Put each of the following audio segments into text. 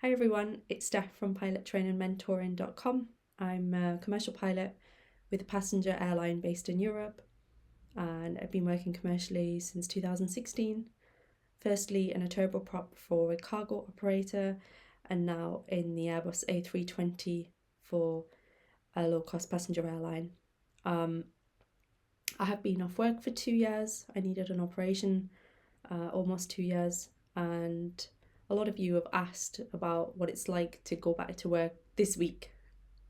Hi everyone, it's Steph from PilotTrainingMentoring.com. I'm a commercial pilot with a passenger airline based in Europe, and I've been working commercially since 2016. Firstly in a turboprop for a cargo operator, and now in the Airbus A320 for a low-cost passenger airline. I have been off work for 2 years. I needed an operation, almost 2 years, and a lot of you have asked about what it's like to go back to work this week,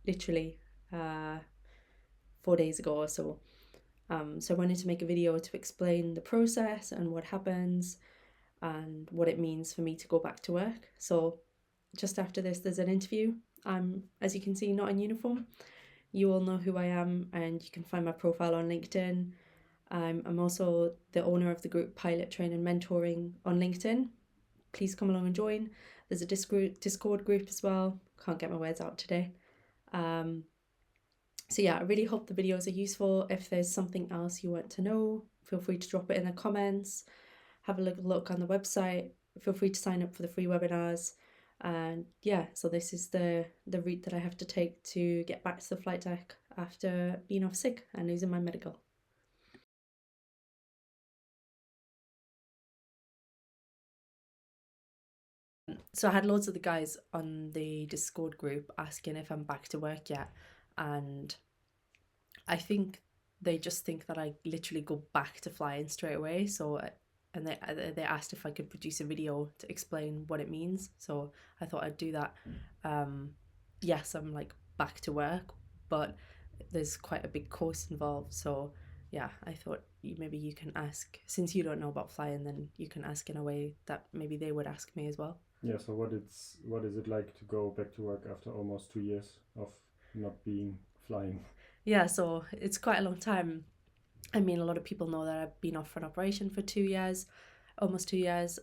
literally 4 days ago or so. So I wanted to make a video to explain the process and what happens and what it means for me to go back to work. So just after this, there's an interview. I'm, as you can see, not in uniform. You all know who I am, and you can find my profile on LinkedIn. I'm also the owner of the group Pilot Training Mentoring on LinkedIn. Please come along and join. There's a Discord group as well. Can't get my words out today. So yeah, I really hope the videos are useful. If there's something else you want to know, feel free to drop it in the comments. Have a look on the website. Feel free to sign up for the free webinars. And yeah, so this is the route that I have to take to get back to the flight deck after being off sick and losing my medical. So I had loads of the guys on the Discord group asking if I'm back to work yet, and I think they just think that I literally go back to flying straight away. So and they asked if I could produce a video to explain what it means. So I thought I'd do that. Yes, I'm like back to work, but there's quite a big course involved. So yeah, I thought maybe you can ask, since you don't know about flying, then you can ask in a way that maybe they would ask me as well. Yeah, so what is it like to go back to work after almost 2 years of not being flying? Yeah, so it's quite a long time. I mean, a lot of people know that I've been off for an operation for 2 years, almost 2 years.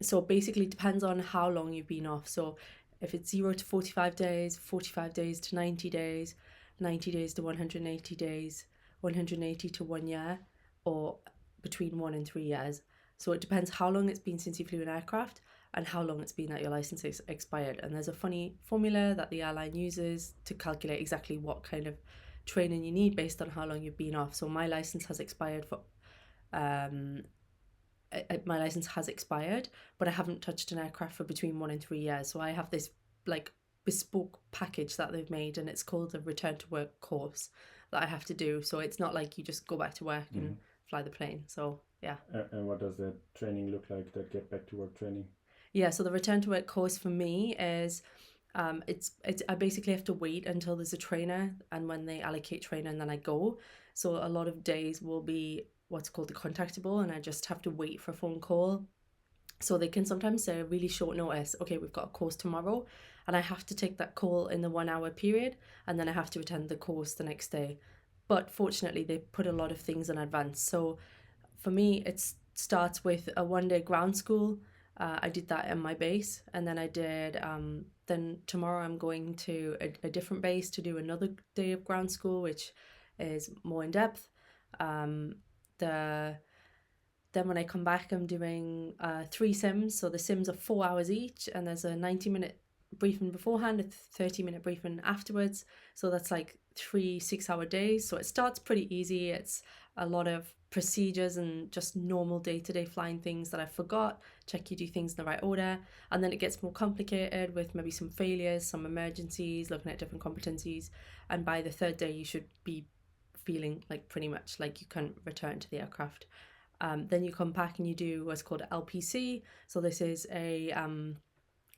So basically it depends on how long you've been off. So if it's 0 to 45 days, 45 days to 90 days, 90 days to 180 days, 180 to 1 year, or between 1 and 3 years. So it depends how long it's been since you flew an aircraft and how long it's been that your license is expired. And there's a funny formula that the airline uses to calculate exactly what kind of training you need based on how long you've been off. So my license has expired for my license has expired, but I haven't touched an aircraft for between 1 and 3 years. So I have this like bespoke package that they've made, and it's called the return to work course that I have to do. So it's not like you just go back to work and fly the plane. So yeah. And what does that training look like, that get back to work training? Yeah, so the return to work course for me is it's I basically have to wait until there's a trainer, and when they allocate trainer, and then I go. So a lot of days will be what's called the contactable, and I just have to wait for a phone call. So they can sometimes say really short notice, okay, we've got a course tomorrow, and I have to take that call in the 1 hour period, and then I have to attend the course the next day. But fortunately, they put a lot of things in advance. So for me, it starts with a 1 day ground school. I did that in my base, and then I did. Then tomorrow I'm going to a different base to do another day of ground school, which is more in depth. Then when I come back, I'm doing 3 sims. So the sims are 4 hours each, and there's a 90-minute briefing beforehand, a 30-minute briefing afterwards. So that's like 3 6-hour days. So it starts pretty easy. It's a lot of procedures and just normal day-to-day flying things that I forgot, check you do things in the right order, and then it gets more complicated with maybe some failures, some emergencies, looking at different competencies, and by the 3rd day you should be feeling like pretty much like you can return to the aircraft. Then you come back and you do what's called LPC. So this is I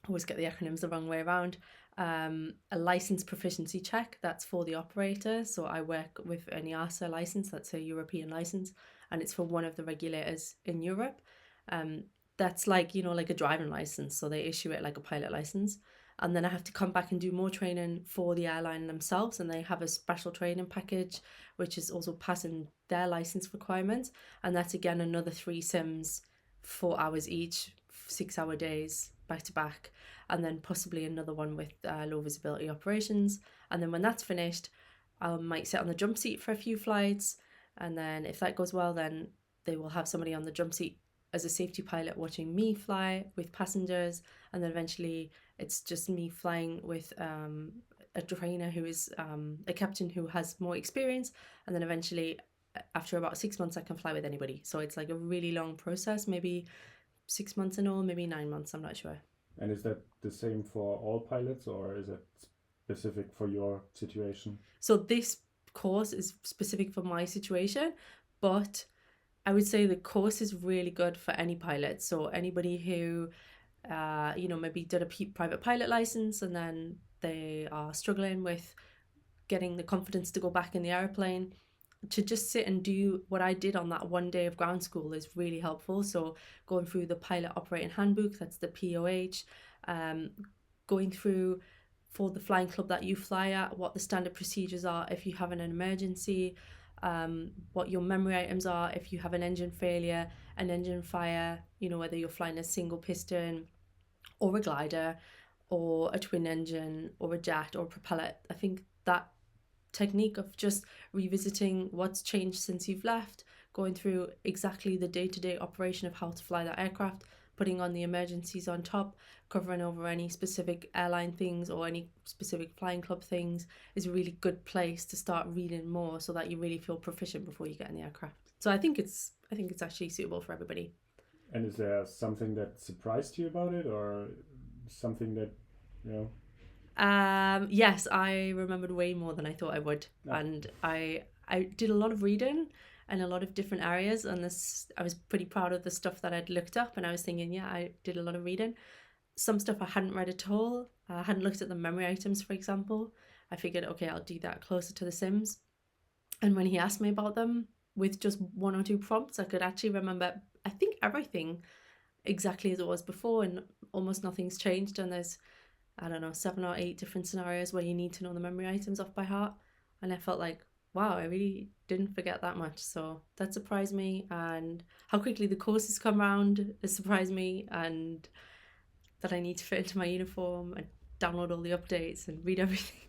always get the acronyms the wrong way around, a license proficiency check. That's for the operator. So I work with an EASA license, that's a European license, and it's for one of the regulators in Europe. That's like, like a driving license. So they issue it like a pilot license. And then I have to come back and do more training for the airline themselves, and they have a special training package which is also passing their license requirements, and that's again another 3 sims, 4 hours each, 6-hour days back to back, and then possibly another one with low visibility operations. And then when that's finished, I might sit on the jump seat for a few flights, and then if that goes well, then they will have somebody on the jump seat as a safety pilot watching me fly with passengers, and then eventually it's just me flying with a trainer who is a captain who has more experience, and then eventually after about 6 months I can fly with anybody. So it's like a really long process, maybe 6 months in all, maybe 9 months, I'm not sure. And is that the same for all pilots, or is it specific for your situation? So this course is specific for my situation, but I would say the course is really good for any pilot. So anybody who, maybe did a private pilot license and then they are struggling with getting the confidence to go back in the airplane, to just sit and do what I did on that one day of ground school is really helpful. So going through the pilot operating handbook, that's the POH, going through for the flying club that you fly at, what the standard procedures are if you have an emergency, what your memory items are if you have an engine failure, an engine fire, whether you're flying a single piston or a glider or a twin engine or a jet or a propeller. I think that technique of just revisiting what's changed since you've left, going through exactly the day-to-day operation of how to fly that aircraft, putting on the emergencies on top, covering over any specific airline things or any specific flying club things is a really good place to start reading more so that you really feel proficient before you get in the aircraft. So I think it's actually suitable for everybody. And is there something that surprised you about it, or something that, Yes, I remembered way more than I thought I would. Oh. And I did a lot of reading in a lot of different areas, and I was pretty proud of the stuff that I'd looked up, and I was thinking, yeah, I did a lot of reading. Some stuff I hadn't read at all. I hadn't looked at the memory items, for example. I figured, okay, I'll do that closer to the sims. And when he asked me about them with just 1 or 2 prompts, I could actually remember, I think, everything exactly as it was before, and almost nothing's changed. And there's, I don't know, 7 or 8 different scenarios where you need to know the memory items off by heart. And I felt like, wow, I really didn't forget that much. So that surprised me. And how quickly the courses come around has surprised me. And that I need to fit into my uniform and download all the updates and read everything.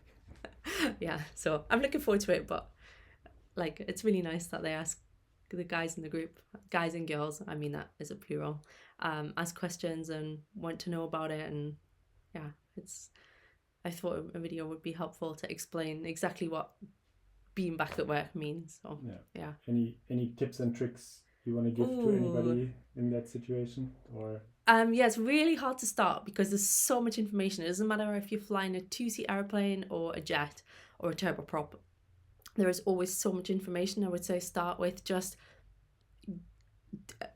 Yeah, so I'm looking forward to it. But like, it's really nice that they ask the guys in the group, guys and girls, I mean that is a plural, ask questions and want to know about it. And yeah, I thought a video would be helpful to explain exactly what being back at work means. So yeah. Any tips and tricks you want to give to anybody in that situation, or? Yeah, it's really hard to start because there's so much information. It doesn't matter if you're flying a 2-seat airplane or a jet or a turboprop. There is always so much information. I would say start with just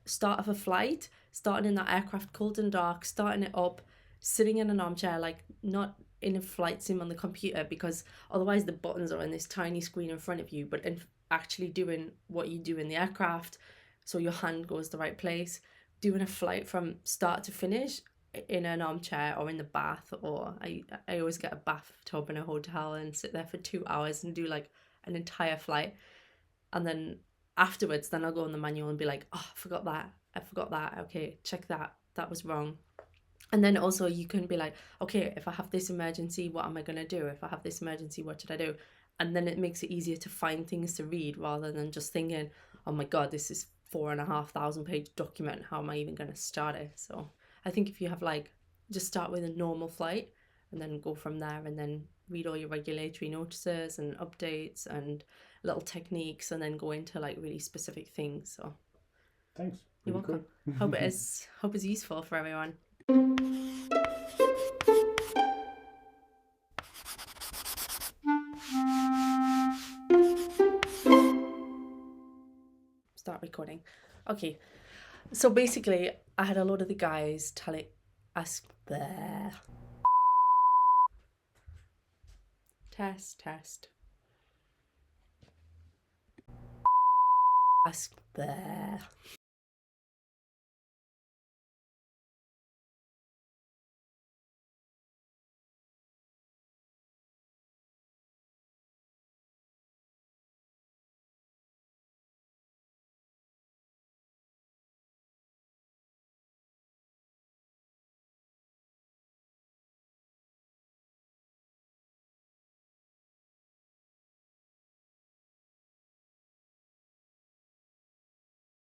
start of a flight, starting in that aircraft cold and dark, starting it up, sitting in an armchair, like not in a flight sim on the computer, because otherwise the buttons are on this tiny screen in front of you, but in actually doing what you do in the aircraft, so your hand goes the right place, doing a flight from start to finish in an armchair or in the bath, or I always get a bathtub in a hotel and sit there for 2 hours and do like an entire flight. And then afterwards, then I'll go on the manual and be like, oh, I forgot that. Okay, check that. That was wrong. And then also you can be like, okay, if I have this emergency, what am I going to do? If I have this emergency, what should I do? And then it makes it easier to find things to read rather than just thinking, oh my God, this is 4,500 page document. How am I even going to start it? So I think if you have just start with a normal flight and then go from there, and then read all your regulatory notices and updates and little techniques, and then go into really specific things. So thanks. You're welcome. Cool. Hope it's useful for everyone. Start recording. Okay, so basically I had a lot of the guys test. Ask there.